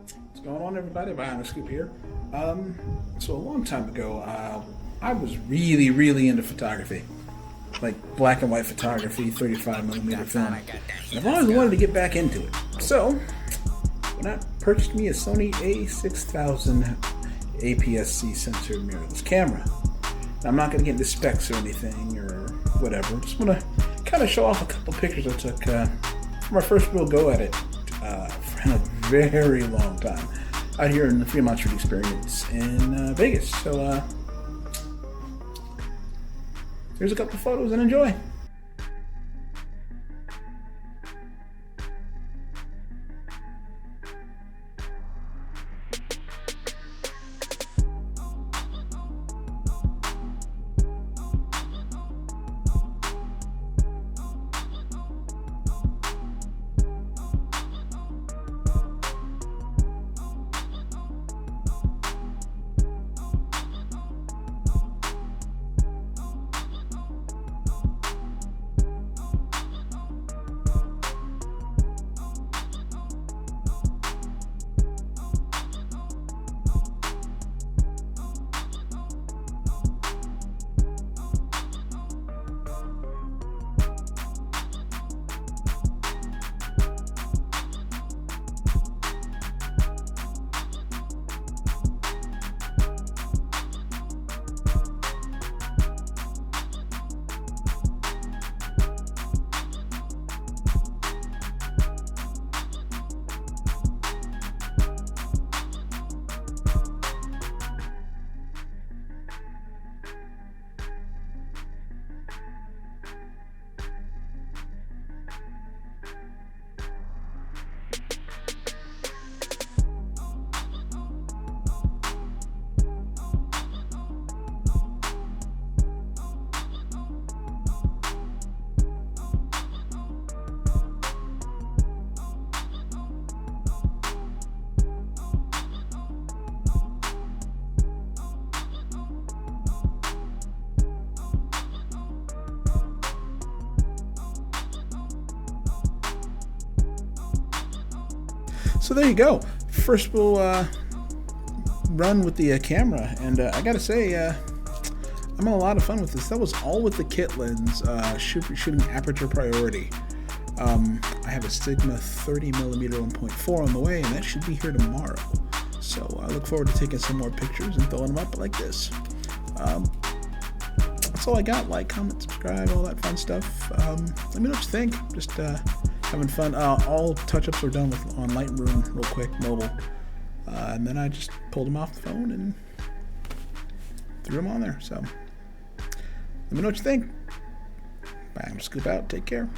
What's going on, everybody? TheBionicScoop here. So a long time ago, I was really into photography, like black and white photography, 35mm film. And I've always wanted to get back into it. So when I purchased me a Sony a6000 APS-C sensor mirrorless camera. Now, I'm not going to get into specs or anything or whatever. Just want to kind of show off a couple pictures I took for my first real go at it for a very long time out here in the Fremont Street Experience in Vegas. So here's a couple photos and enjoy. So there you go. First we'll run with the camera, and I gotta say I'm having a lot of fun with this. That was all with the kit lens, shooting aperture priority. I have a Sigma 30mm 1.4 on the way, and that should be here tomorrow. So I look forward to taking some more pictures and throwing them up like this. That's all I got. Like, comment, subscribe, all that fun stuff. Let me know what you think. Just having fun. All touch-ups were done on Lightroom real quick, mobile. And then I just pulled them off the phone and threw them on there. So let me know what you think. Bye, I'm Scoop out. Take care.